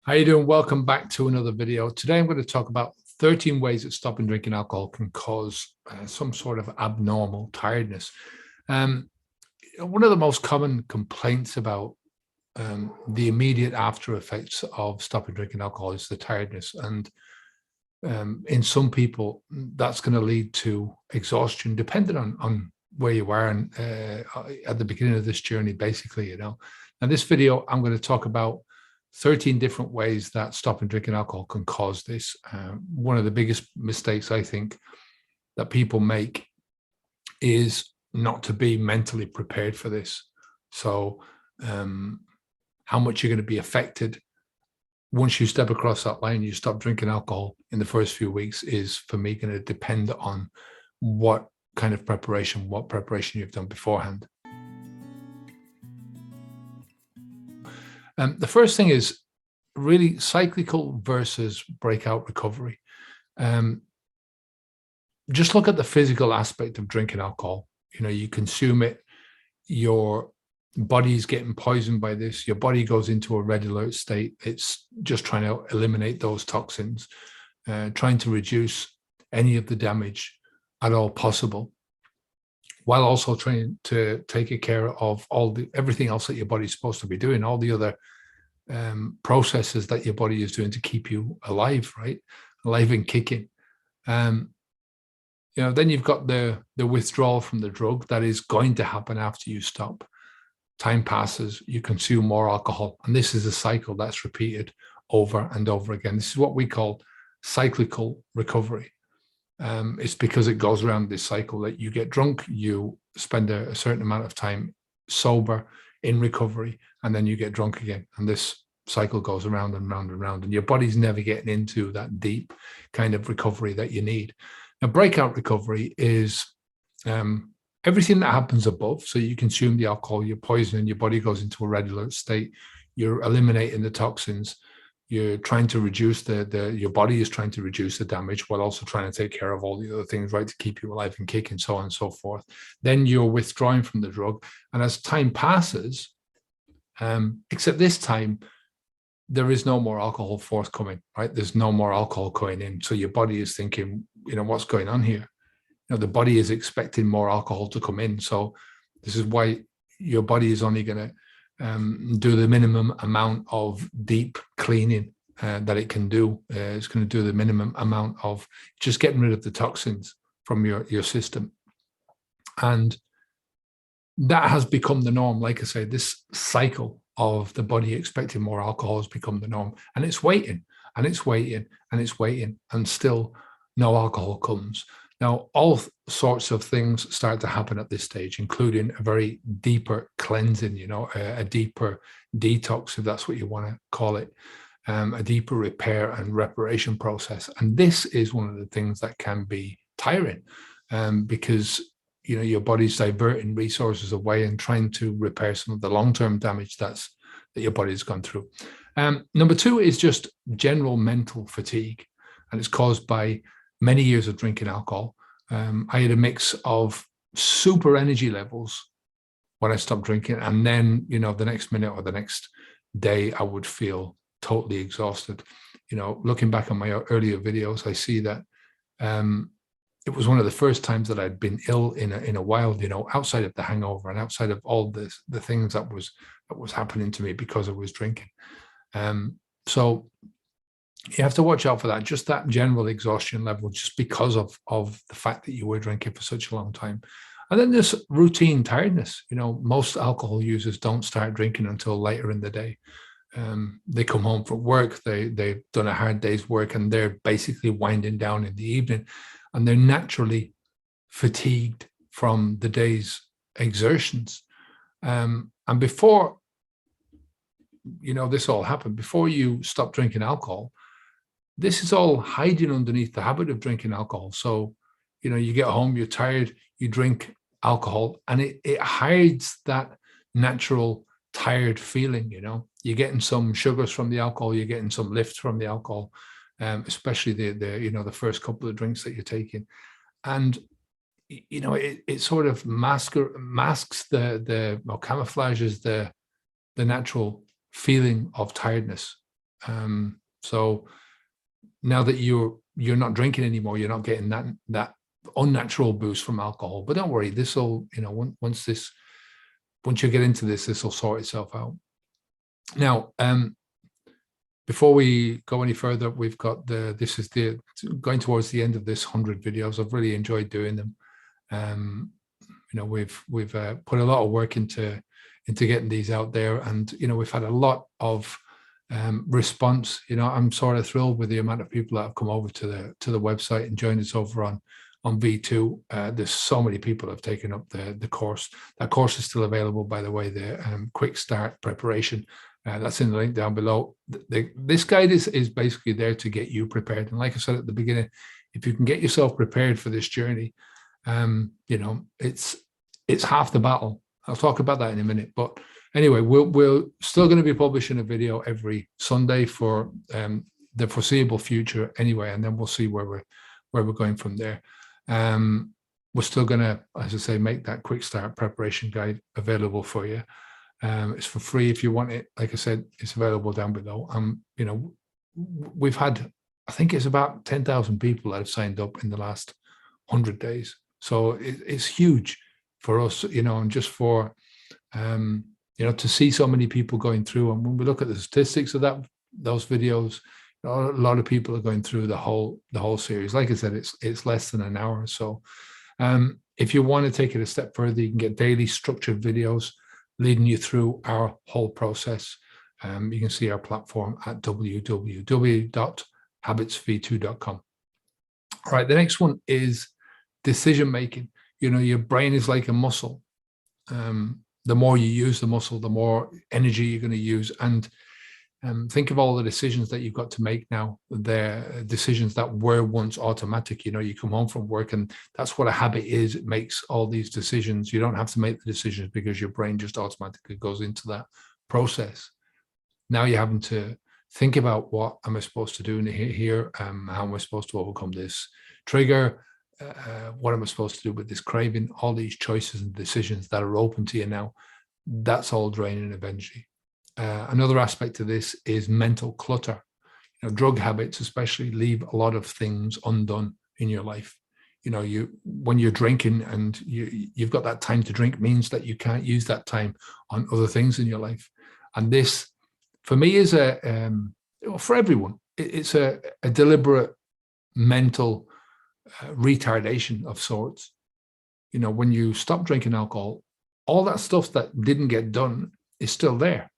How you doing? Welcome back to another video. Today I'm going to talk about 13 ways that stopping drinking alcohol can cause some sort of abnormal tiredness. One of the most common complaints about the immediate after effects of stopping drinking alcohol is the tiredness. And in some people, that's going to lead to exhaustion, depending on where you are and at the beginning of this journey, basically, Now, this video, I'm going to talk about 13 different ways that stopping drinking alcohol can cause this. One of the biggest mistakes I think that people make is not to be mentally prepared for this. So how much you're going to be affected once you step across that line, you stop drinking alcohol in the first few weeks is, for me, going to depend on what kind of preparation, what preparation you've done beforehand. The first thing is really cyclical versus breakout recovery. Just look at the physical aspect of drinking alcohol. You consume it, your body's getting poisoned by this, your body goes into a red alert state. It's just trying to eliminate those toxins, trying to reduce any of the damage at all possible, while also trying to take care of everything else that your body's supposed to be doing, all the other processes that your body is doing to keep you alive, right? Alive and kicking. Then you've got the withdrawal from the drug that is going to happen after you stop. Time passes, you consume more alcohol, and this is a cycle that's repeated over and over again. This is what we call cyclical recovery. It's because it goes around this cycle that you get drunk, you spend a certain amount of time sober in recovery, and then you get drunk again. And this cycle goes around and round and round, and your body's never getting into that deep kind of recovery that you need. Now, breakout recovery is everything that happens above. So you consume the alcohol, you're poisoning, your body goes into a red alert state, you're eliminating the toxins, you're trying to reduce your body is trying to reduce the damage while also trying to take care of all the other things, right, to keep you alive and kicking, so on and so forth. Then you're withdrawing from the drug. And as time passes, except this time, there is no more alcohol forthcoming, right? There's no more alcohol going in. So your body is thinking, what's going on here? The body is expecting more alcohol to come in. So this is why your body is only going to do the minimum amount of deep cleaning that it can do. It's going to do the minimum amount of just getting rid of the toxins from your system. And that has become the norm. Like I say, this cycle of the body expecting more alcohol has become the norm. And it's waiting, and it's waiting, and it's waiting, and still no alcohol comes. Now, all sorts of things start to happen at this stage, including a very deeper cleansing, a deeper detox, if that's what you want to call it, a deeper repair and reparation process. And this is one of the things that can be tiring because, your body's diverting resources away and trying to repair some of the long-term damage that your body's gone through. Number two is just general mental fatigue, and it's caused by many years of drinking alcohol. I had a mix of super energy levels when I stopped drinking, and then, the next minute or the next day, I would feel totally exhausted. Looking back on my earlier videos, I see that it was one of the first times that I'd been ill in a while, outside of the hangover and outside of all the things that was happening to me because I was drinking. So you have to watch out for that, just that general exhaustion level, just because of the fact that you were drinking for such a long time. And then there's routine tiredness. Most alcohol users don't start drinking until later in the day. They come home from work, they've done a hard day's work, and they're basically winding down in the evening, and they're naturally fatigued from the day's exertions. And before, this all happened, before you stop drinking alcohol, this is all hiding underneath the habit of drinking alcohol. So, you get home, you're tired, you drink alcohol, and it hides that natural tired feeling. You're getting some sugars from the alcohol, you're getting some lift from the alcohol, especially the first couple of drinks that you're taking. And, it sort of masks or camouflages the natural feeling of tiredness So now that you're not drinking anymore, you're not getting that unnatural boost from alcohol. But don't worry, this will, once you get into this will sort itself out. Now, before we go any further, we've got this is going towards the end of this 100 videos. I've really enjoyed doing them. We've put a lot of work into getting these out there, and we've had a lot of response. I'm sort of thrilled with the amount of people that have come over to the website and joined us over on V2. There's so many people have taken up the course. That course is still available, by the way, the quick start preparation. That's in the link down below. This guide is basically there to get you prepared. And like I said at the beginning, if you can get yourself prepared for this journey, it's half the battle. I'll talk about that in a minute. But anyway, we're still going to be publishing a video every Sunday for the foreseeable future anyway, and then we'll see where we're going from there. We're still going to, as I say, make that quick start preparation guide available for you. It's for free if you want it. Like I said, it's available down below. We've had, I think it's about 10,000 people that have signed up in the last 100 days. So it's huge for us, and just for, to see so many people going through. And when we look at the statistics of those videos, a lot of people are going through the whole series. Like I said, it's less than an hour. So if you want to take it a step further, you can get daily structured videos leading you through our whole process. You can see our platform at www.habitsv2.com. All right, the next one is decision making. Your brain is like a muscle. The more you use the muscle, the more energy you're going to use. And think of all the decisions that you've got to make now. They're decisions that were once automatic. You come home from work, and that's what a habit is. It makes all these decisions. You don't have to make the decisions because your brain just automatically goes into that process. Now you're having to think about, what am I supposed to do here? How am I supposed to overcome this trigger? What am I supposed to do with this craving? All these choices and decisions that are open to you now, that's all draining eventually. Another aspect of this is mental clutter. Drug habits especially leave a lot of things undone in your life. When you're drinking and you've got that time to drink, means that you can't use that time on other things in your life. And this, for me, is for everyone, it's a deliberate mental retardation of sorts. When you stop drinking alcohol, all that stuff that didn't get done is still there.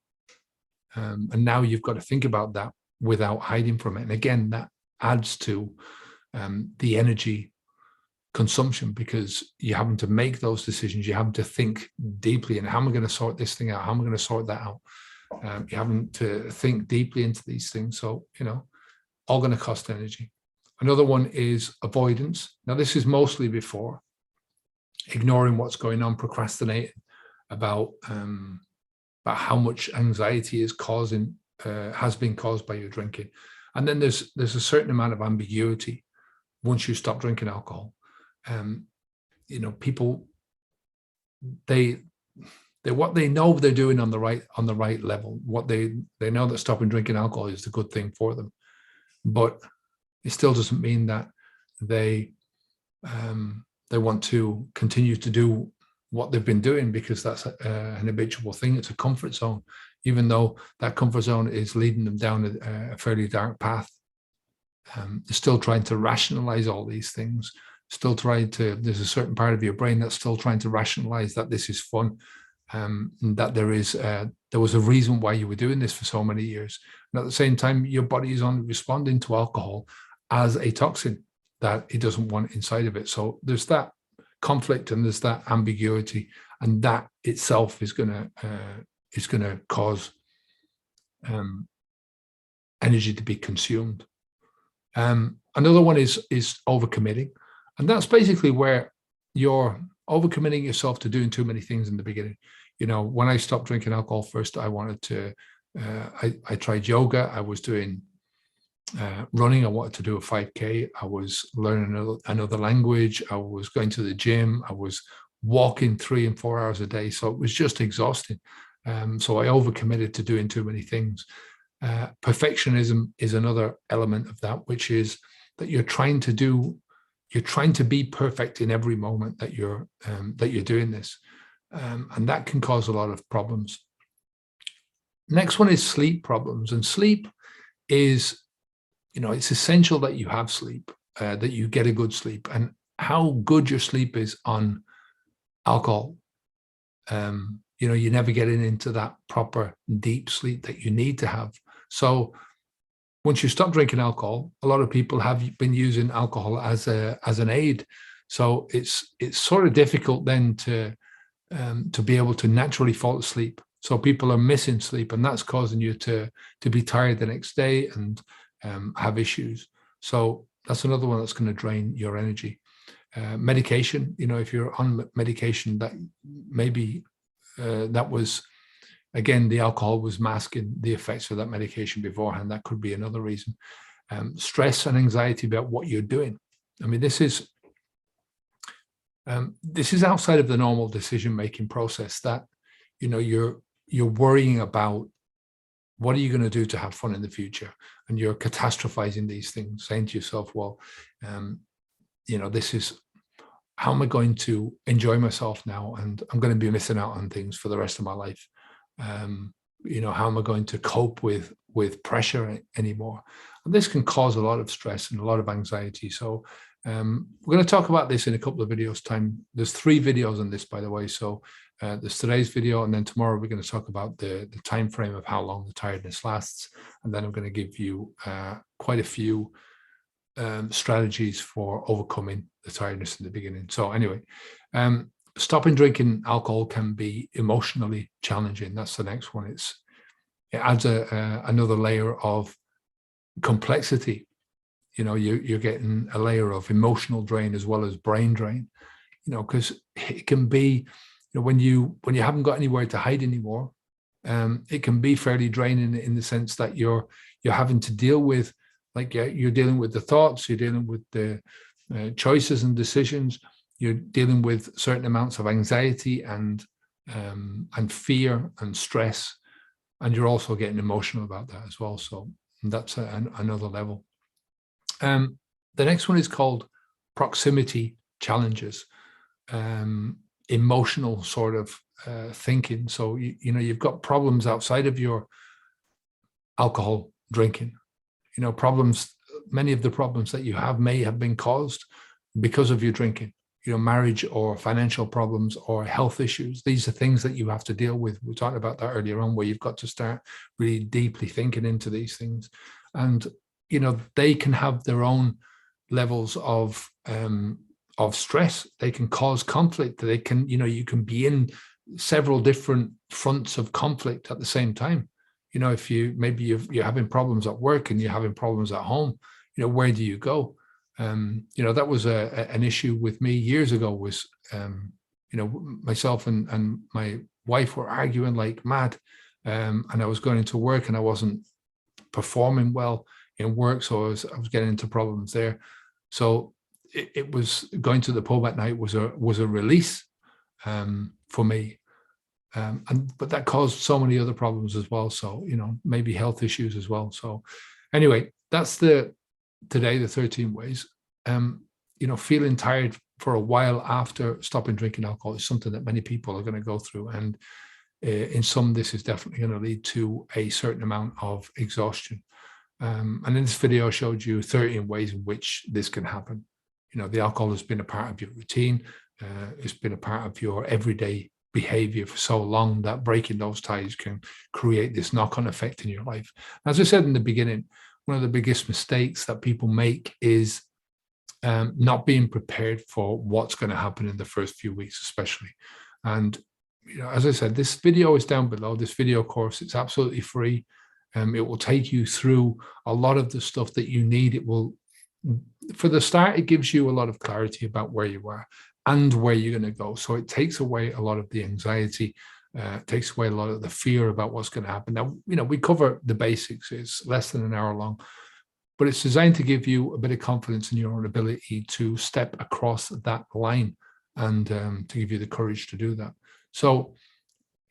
And now you've got to think about that without hiding from it. And again, that adds to the energy consumption, because you're having to make those decisions. You're having to think deeply, and how am I going to sort this thing out? How am I going to sort that out? You're having to think deeply into these things. So, all going to cost energy. Another one is avoidance. Now, this is mostly before ignoring what's going on, procrastinating about how much anxiety is has been caused by your drinking. And then there's a certain amount of ambiguity once you stop drinking alcohol. People, they what they know they're doing on the right level. What they know that stopping drinking alcohol is the good thing for them, but it still doesn't mean that they want to continue to do what they've been doing, because that's an habitual thing. It's a comfort zone, even though that comfort zone is leading them down a fairly dark path. They're still trying to rationalize all these things, there's a certain part of your brain that's still trying to rationalize that this is fun, that there was a reason why you were doing this for so many years. And at the same time, your body is only responding to alcohol as a toxin that it doesn't want inside of it. So there's that conflict and there's that ambiguity, and that itself is going to cause energy to be consumed. Another one is overcommitting, and that's basically where you're overcommitting yourself to doing too many things in the beginning. When I stopped drinking alcohol first, I wanted to I tried yoga. I was doing running. I wanted to do a 5K. I was learning another language. I was going to the gym. I was walking 3 and 4 hours a day. So it was just exhausting. So I overcommitted to doing too many things. Perfectionism is another element of that, which is that you're trying to be perfect in every moment that you're doing this, and that can cause a lot of problems. Next one is sleep problems, and sleep is, it's essential that you have sleep, that you get a good sleep, and how good your sleep is on alcohol. You're never getting into that proper deep sleep that you need to have. So once you stop drinking alcohol, a lot of people have been using alcohol as an aid. So it's sort of difficult then to be able to naturally fall asleep. So people are missing sleep, and that's causing you to be tired the next day and have issues. So that's another one that's going to drain your energy. Medication, if you're on medication, that maybe that was, again, the alcohol was masking the effects of that medication beforehand. That could be another reason. Stress and anxiety about what you're doing. I mean, this is outside of the normal decision-making process, that, you're worrying about what are you going to do to have fun in the future, and you're catastrophizing these things, saying to yourself, well, this is, how am I going to enjoy myself now? And I'm going to be missing out on things for the rest of my life. How am I going to cope with pressure anymore? And this can cause a lot of stress and a lot of anxiety. So we're going to talk about this in a couple of videos time. There's 3 videos on this, by the way. So there's today's video, and then tomorrow we're going to talk about the time frame of how long the tiredness lasts. And then I'm going to give you quite a few strategies for overcoming the tiredness in the beginning. So anyway, stopping drinking alcohol can be emotionally challenging. That's the next one. It adds another layer of complexity. You're getting a layer of emotional drain as well as brain drain. Because it can be, when you haven't got anywhere to hide anymore, it can be fairly draining in the sense that you're having to deal with, like, you're dealing with the thoughts, you're dealing with the choices and decisions, you're dealing with certain amounts of anxiety and fear and stress, and you're also getting emotional about that as well. So that's another level. The next one is called proximity challenges, emotional sort of thinking. So you've got problems outside of your alcohol drinking. Problems, many of the problems that you have may have been caused because of your drinking, marriage or financial problems or health issues. These are things that you have to deal with. We talked about that earlier on, where you've got to start really deeply thinking into these things. And, they can have their own levels of stress. They can cause conflict. They can, you can be in several different fronts of conflict at the same time. If you're having problems at work and you're having problems at home, where do you go? That was an issue with me years ago. Was myself and my wife were arguing like mad, and I was going into work and I wasn't performing well in work, so I was getting into problems there. So it was, going to the pub at night was a release for me. But that caused so many other problems as well. So, maybe health issues as well. So anyway, that's today, the 13 ways. Feeling tired for a while after stopping drinking alcohol is something that many people are going to go through. And in some, this is definitely going to lead to a certain amount of exhaustion. And in this video, I showed you 13 ways in which this can happen. The alcohol has been a part of your routine. It's been a part of your everyday behavior for so long that breaking those ties can create this knock-on effect in your life. As I said in the beginning, one of the biggest mistakes that people make is not being prepared for what's going to happen in the first few weeks, especially. And as I said, this video is down below. This video course, it's absolutely free. It will take you through a lot of the stuff that you need. It will, for the start, it gives you a lot of clarity about where you are and where you're going to go. So it takes away a lot of the anxiety, takes away a lot of the fear about what's going to happen. Now, we cover the basics. It's less than an hour long, but it's designed to give you a bit of confidence in your own ability to step across that line and to give you the courage to do that. So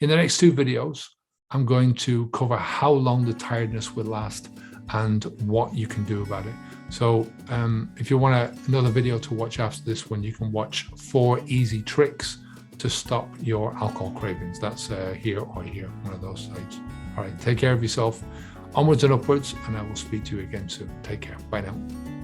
in the next 2 videos, I'm going to cover how long the tiredness will last and what you can do about it. So if you want another video to watch after this one, you can watch 4 easy tricks to stop your alcohol cravings. That's here or here, one of those sites. All right, take care of yourself. Onwards and upwards, and I will speak to you again soon. Take care. Bye now.